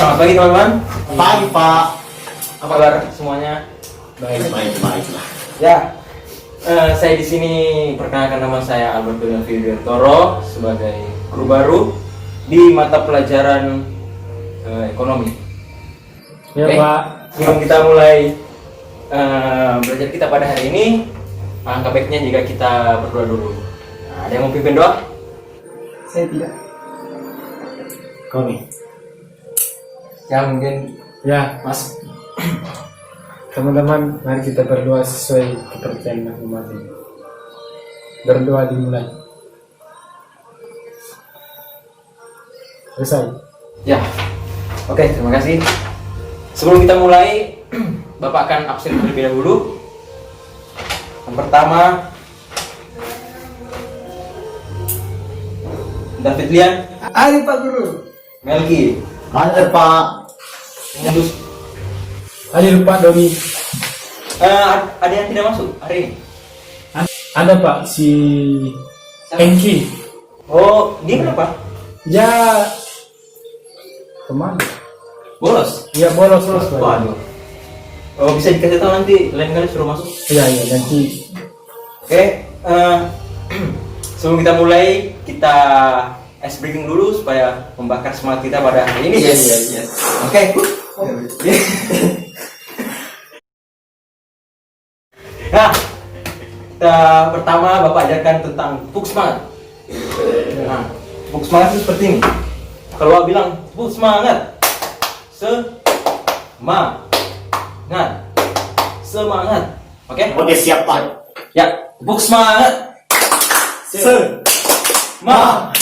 Selamat pagi teman-teman. Pagi Pak. Apa kabar semuanya? Baik lah. Ya, saya di sini perkenalkan nama saya Alberto Toro sebagai guru baru di mata pelajaran ekonomi. Ya Oke? Pak. Sebelum kita mulai belajar kita pada hari ini, alangkah baiknya jika kita berdoa dulu. Nah, ada yang mau pimpin doa? Saya tidak. Kau nih. Ya mungkin Ya, Mas. teman-teman, mari kita berdoa sesuai kepercayaan masing-masing. Berdoa dimulai. Selesai. Ya, oke, terima kasih. Sebelum kita mulai, Bapak akan absen terlebih dahulu. Yang pertama, David Lian, Hari Pak Guru. Melki, Ada Pak. Mundus. Hari Pak Doni. Ada yang tidak masuk hari ini? Ada Pak si Enki. Oh, dia kenapa? Ya kemana? Bolos. Ya bolos Pak. Waduh. Oh, bisa dikasih tahu nanti lain kali suruh masuk. Iya nanti. Oke, sebelum kita mulai, kita ice breaking dulu supaya membakar semangat kita pada hari ini. Yes. Oke. Nah, kita pertama Bapak ajarkan tentang puk semangat. Nah, puk semangat itu seperti ini. Kalau Bapak bilang puk semangat, semangat. Oke? Oke siap Pak. Ya, puk semangat. Semangat.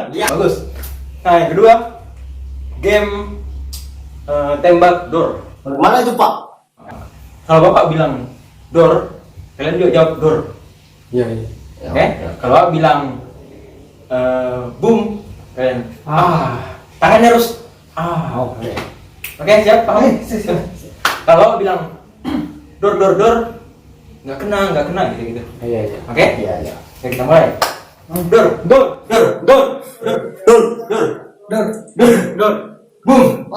Ya. Bagus. Nah, yang kedua, game tembak door. Mana itu Pak? Kalau Bapak bilang door, kalian juga jawab door. Iya. Oke? Kalau Bapak bilang boom, kalian tangannya harus Oke. Oke, siap? Paham? Kalau Bapak bilang door, nggak kena gitu. Iya. Oke? Iya. Oke, kita mulai. Door. Boom.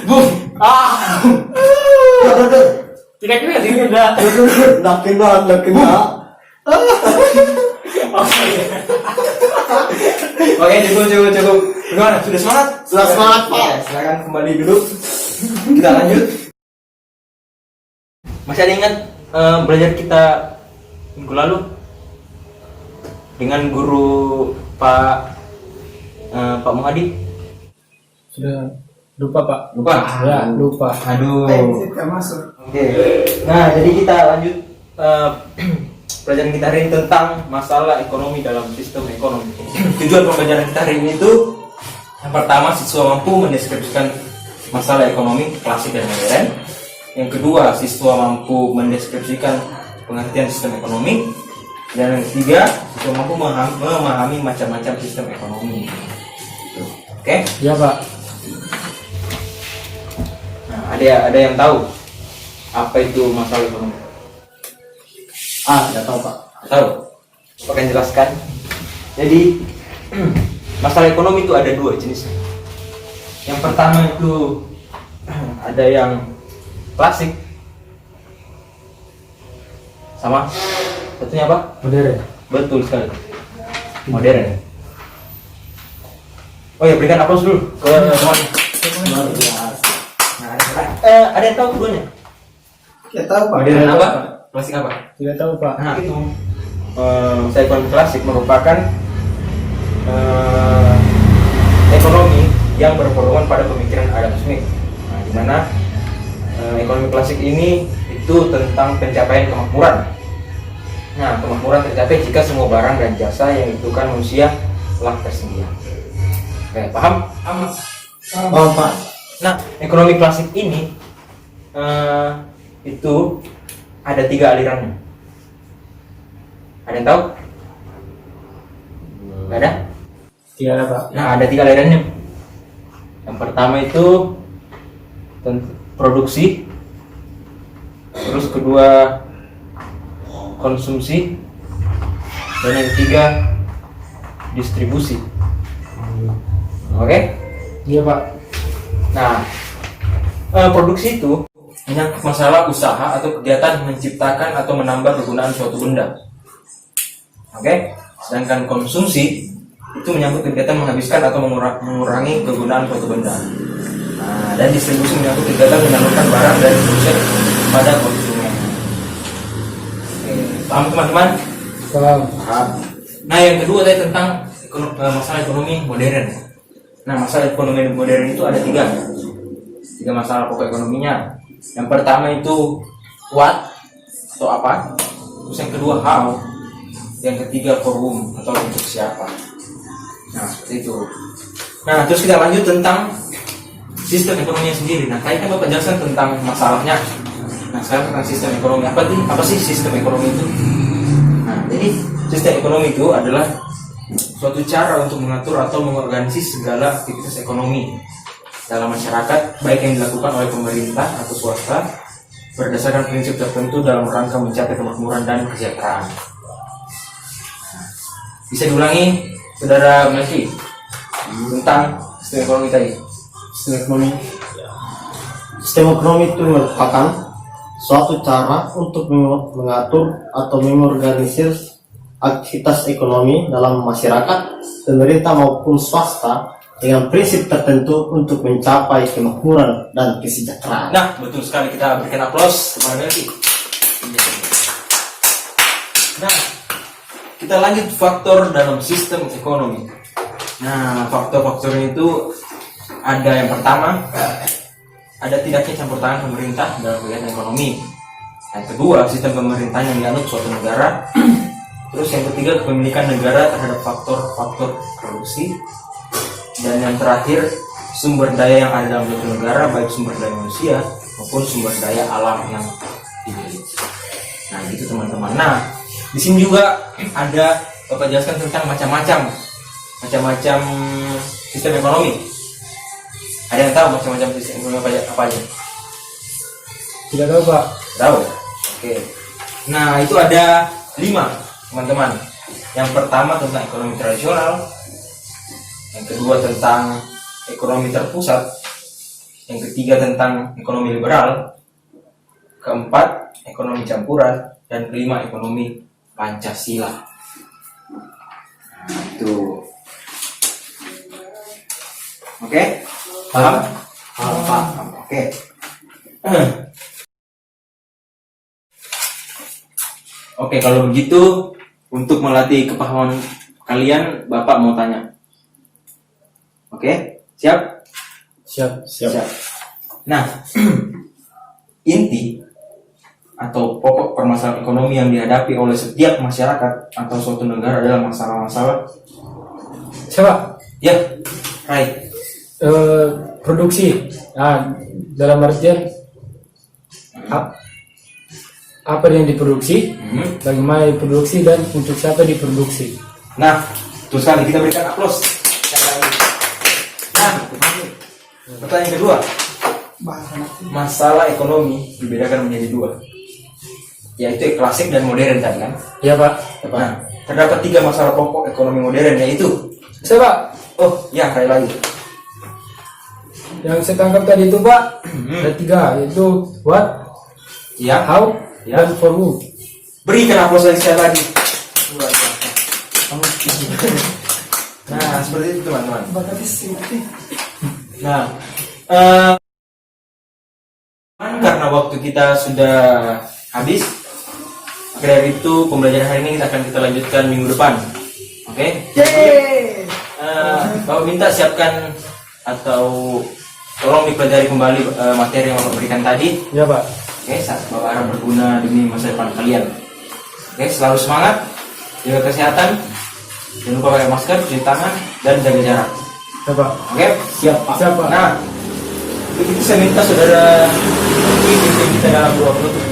Boom. Tidak kena. Nak kena. Oke, cukup. Gimana? Sudah semangat? Sudah semangat, Pak. Oke, silakan kembali duduk. Kita lanjut. Masih ada ingat belajar kita minggu lalu dengan guru Pak Muhadi? Sudah lupa Pak. Lupa? Ya lupa. Aduh. Tidak masuk. Oke. Nah, jadi kita lanjut pelajaran kita hari ini tentang masalah ekonomi dalam sistem ekonomi. Tujuan pembelajaran kita hari ini itu yang pertama, siswa mampu mendeskripsikan masalah ekonomi klasik dan modern. Yang kedua, siswa mampu mendeskripsikan pengertian sistem ekonomi. Dan yang ketiga, siswa mampu memahami macam-macam sistem ekonomi. Oke? Ya Pak. Nah, ada yang tahu apa itu masalah ekonomi? Tidak tahu Pak. Tahu? Saya akan jelaskan. Jadi masalah ekonomi itu ada dua jenisnya. Yang pertama itu ada yang klasik, sama satunya apa? Modern. Betul sekali, modern. Oh ya, berikan aplaus dulu ke teman. Luar biasa. Nah, ada yang tahu keduanya? Tidak tahu Pak. Modern apa? Klasik apa? Tidak tahu Pak. Nah, itu ekonomi klasik merupakan ekonomi yang berpedoman pada pemikiran Adam Smith. Nah, di mana ekonomi klasik ini itu tentang pencapaian kemakmuran. Nah, kemakmuran tercapai jika semua barang dan jasa yang dibutuhkan manusia telah tersedia. Oke, paham? Paham Pak. Nah, ekonomi klasik ini itu ada 3 alirannya. Ada yang tahu? Gak ada? Tidak ada Pak. Nah, ada 3 alirannya. Yang pertama itu produksi, terus kedua konsumsi, dan yang ketiga distribusi. Oke? Iya Pak. Nah, produksi itu menyangkut masalah usaha atau kegiatan menciptakan atau menambah kegunaan suatu benda. Oke? Sedangkan konsumsi itu menyangkut kegiatan menghabiskan atau mengurangi kegunaan suatu benda. Nah, dan distribusi menyangkut kegiatan menyalurkan barang dari produsen pada konsumen. Oke, paham teman-teman? Paham. Paham. Nah, yang kedua tadi tentang masalah ekonomi modern. Nah, masalah ekonomi modern itu ada tiga masalah pokok ekonominya. Yang pertama itu what atau apa, terus yang kedua how, yang ketiga for whom atau untuk siapa. Nah, seperti itu. Nah, terus kita lanjut tentang sistem ekonominya sendiri. Nah, tadi kan Bapak jelaskan tentang masalahnya. Nah, sekarang tentang sistem ekonomi. Apa sih sistem ekonomi itu? Nah, jadi sistem ekonomi itu adalah suatu cara untuk mengatur atau mengorganisasi segala aktivitas ekonomi dalam masyarakat, baik yang dilakukan oleh pemerintah atau swasta, berdasarkan prinsip tertentu dalam rangka mencapai kemakmuran dan kesejahteraan. Bisa diulangi, Saudara Melki, tentang sistem ekonomi tadi? Sistem ekonomi itu merupakan suatu cara untuk mengatur atau mengorganisir aktivitas ekonomi dalam masyarakat, pemerintah maupun swasta dengan prinsip tertentu untuk mencapai kemakmuran dan kesejahteraan. Nah, betul sekali, kita berikan aplaus kepada Melki. Nah, kita lanjut faktor dalam sistem ekonomi. Nah, faktor-faktornya itu ada yang pertama, ada tidaknya campur tangan pemerintah dalam kegiatan ekonomi. Yang kedua, sistem pemerintahan yang dianut suatu negara. Terus yang ketiga, kepemilikan negara terhadap faktor-faktor produksi. Dan yang terakhir, sumber daya yang ada dalam suatu negara, baik sumber daya manusia maupun sumber daya alam yang dimiliki. Nah, gitu teman-teman. Nah, di sini juga ada Bapak jelaskan tentang macam-macam sistem ekonomi. Ada yang tahu macam-macam sistem ekonomi apa aja? Tidak tahu Pak. Tahu? Oke. Nah, itu ada 5 teman-teman. Yang pertama tentang ekonomi tradisional, yang kedua tentang ekonomi terpusat, yang ketiga tentang ekonomi liberal, keempat ekonomi campuran, dan kelima ekonomi Pancasila. Nah, itu. Oke? Paham? Paham. Oke. Oke, kalau begitu untuk melatih kepahaman kalian, Bapak mau tanya. Oke, siap? Siap. Nah, inti atau pokok permasalahan ekonomi yang dihadapi oleh setiap masyarakat atau suatu negara adalah masalah-masalah. Siapa? Ya, right. Produksi. Nah, dalam artian apa yang diproduksi, bagaimana diproduksi, dan untuk siapa diproduksi. Nah, terus sekali kita berikan aplaus. Nah, pertanyaan kedua, masalah ekonomi dibedakan menjadi 2, yaitu klasik dan modern tadi kan? Iya Pak. Nah, terdapat 3 masalah pokok ekonomi modern, yaitu Siapa? oh ya, kayak lagi. Yang saya tangkap tadi itu Pak, ada 3, yaitu what, Ya, how, Ya. dan for who. berikan aplaus lagi sekali lagi. Luar biasa. Nah, seperti itu teman-teman. Nah, karena waktu kita sudah habis, maka dari itu pembelajaran hari ini akan kita lanjutkan minggu depan. Oke? Bapak minta siapkan atau tolong dipelajari kembali materi yang Bapak berikan tadi. Ya Pak. Oke, Bapak harap berguna demi masa depan kalian. Oke, selalu semangat, jaga kesehatan, jangan lupa pakai masker, cuci tangan, dan jaga jarak. Ya Pak. Oke, siap Pak. Siap, Pak. Nah, begitu saya minta saudara pimpin kita dalam doa penutup.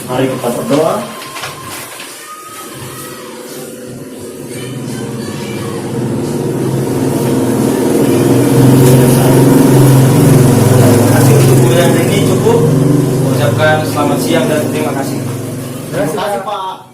Mari kita berdoa. Terima kasih untuk pembelajaran ini cukup. Ucapkan selamat siang dan terima kasih. Terima kasih Pak.